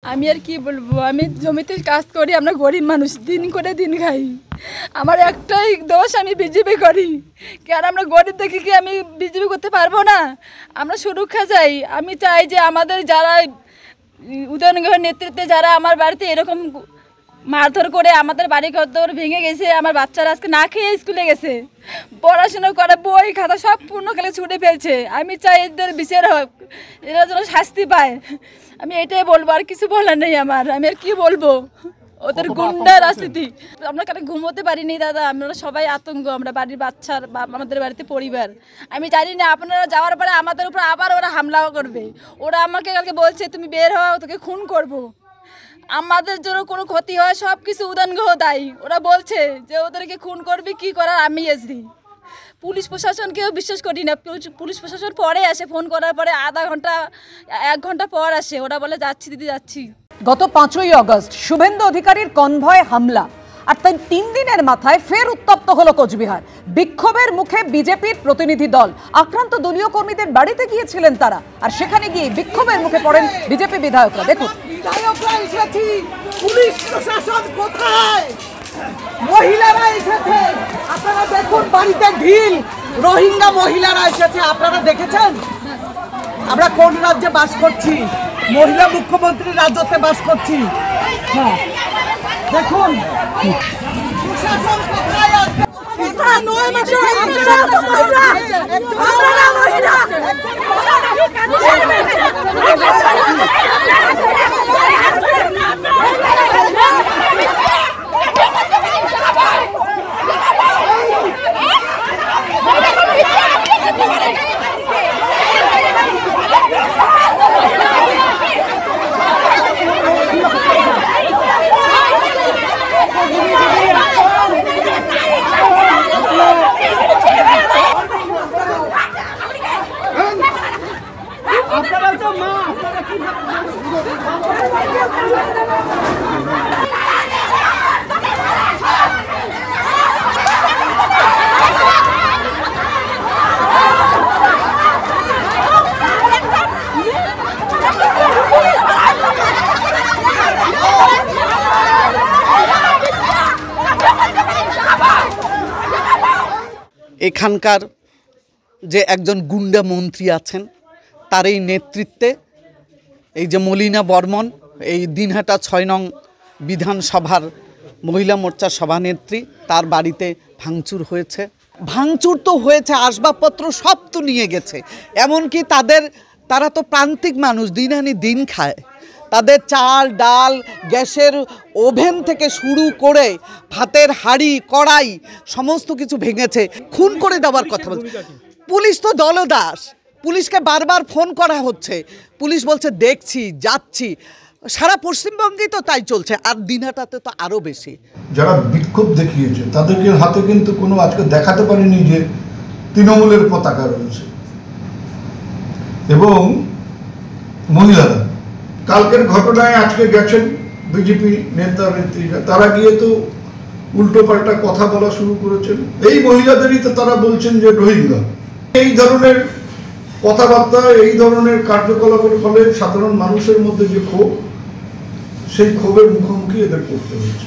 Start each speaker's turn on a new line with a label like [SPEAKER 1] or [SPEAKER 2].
[SPEAKER 1] আমি আর কি বলবো, আমি জমিতে কাজ করি, আমরা গরিব মানুষ, দিন করে দিন খাই। আমার একটাই দোষ, আমি বিজেপি করি। কেন আমরা গরিব দেখি কি আমি বিজেপি করতে পারবো না? আমরা সুরক্ষা চাই। আমি চাই যে আমাদের যারা উদয়নগরের নেতৃত্বে যারা আমার বাড়িতে এরকম মারধর করে আমাদের বাড়ি ঘর ভেঙে গেছে, আমার বাচ্চারা আজকে না খেয়ে স্কুলে গেছে, পড়াশোনা করে বই খাতা সব পূর্ণকালে ছুটে ফেলছে। আমি চাই এদের বিচার হোক, এরা যেন শাস্তি পায়। আমি এটাই বলবো, আর কিছু বলার নেই আমার। আমি আর কি বলবো, ওদের গুন্ডা রাজনীতি। আমরা কালে ঘুমোতে পারিনি দাদা, আমরা সবাই আতঙ্ক। আমরা বাড়ির বাচ্চার, আমাদের বাড়িতে পরিবার। আমি জানি না আপনারা যাওয়ার পরে আমাদের উপর আবার ওরা হামলা করবে। ওরা আমাকে কালকে বলছে তুমি বের হও, তোকে খুন করব। আমাদের জন্য কোনো ক্ষতি হয় সব কিছু উদানগ্রহ দায়ী। ওরা বলছে যে ওদেরকে খুন করবি, কি করার আমি এসি। পুলিশ প্রশাসনকেও বিশ্বাস করি না। পুলিশ প্রশাসন পরে আসে, ফোন করার পরে আধা ঘন্টা 1 ঘন্টা পর আসে, ওরা বলে যাচ্ছি দিদি যাচ্ছি।
[SPEAKER 2] গত 5ই আগস্ট শুভেন্দু অধিকারীর কনভয় হামলা, আর তাই 3 দিনের মাথায় ফের উত্তপ্ত হলো কোচবিহার। বিক্ষোভের মুখে বিজেপির প্রতিনিধি দল, আক্রান্ত দলীয় কর্মীদের বাড়িতে গিয়েছিলেন তারা, আর সেখানে গিয়ে বিক্ষোভের মুখে পড়েন বিজেপি বিধায়করা। দেখুন,
[SPEAKER 3] পুলিশ প্রশাসন কোথায়? মহিলারা এসেছে, আপনারা দেখুন বাড়িতে ঢিল। রোহিঙ্গা মহিলারা এসেছে, আপনারা দেখেছেন? আমরা কোন রাজ্যে বাস করছি? মহিলা মুখ্যমন্ত্রীর রাজ্যতে বাস করছি। হ্যাঁ দেখুন, প্রশাসন কোথায় আছে?
[SPEAKER 4] এখানকার যে একজন গুন্ডা মন্ত্রী আছেন, তার এই নেতৃত্বে এই যে মলিনা বর্মন, এই দিনহাটা 6 নং বিধানসভার মহিলা মোর্চার সভানেত্রী, তার বাড়িতে ভাঙচুর হয়েছে। ভাঙচুর তো হয়েছে, আসবাবপত্র সব তো নিয়ে গেছে। এমনকি তারা তো প্রান্তিক মানুষ, দিন আনি দিন খায়। তাদের চাল ডাল, গ্যাসের ওভেন থেকে শুরু করে ভাতের হাঁড়ি কড়াই সমস্ত কিছু ভেঙেছে। খুন করে দেওয়ার কথা বলছে পুলিশ। তো দলদাস, পুলিশকে বারবার ফোন করা হচ্ছে, পুলিশ বলছে দেখছি যাচ্ছি। সারা পশ্চিমবঙ্গেই তো তাই চলছে, আর দিনহাটাতে তো আরও বেশি।
[SPEAKER 5] যারা বিক্ষোভ দেখিয়েছে তাদেরকে হাতে কিন্তু কোনো আজকে দেখাতে পারেনি যে তৃণমূলের পতাকা রয়েছে। এবং মহিলারা কালকের ঘটনায় আজকে গেছেন বিজেপি নেতা নেত্রীরা, তারা গিয়ে তো উল্টো পাল্টা কথা বলা শুরু করেছেন। এই মহিলাদেরই তো তারা বলছেন যে রোহিঙ্গা। এই ধরনের কথাবার্তা, এই ধরনের কার্যকলাপের ফলে সাধারণ মানুষের মধ্যে যে ক্ষোভ, সেই ক্ষোভের মুখোমুখি এদের করতে হয়েছে।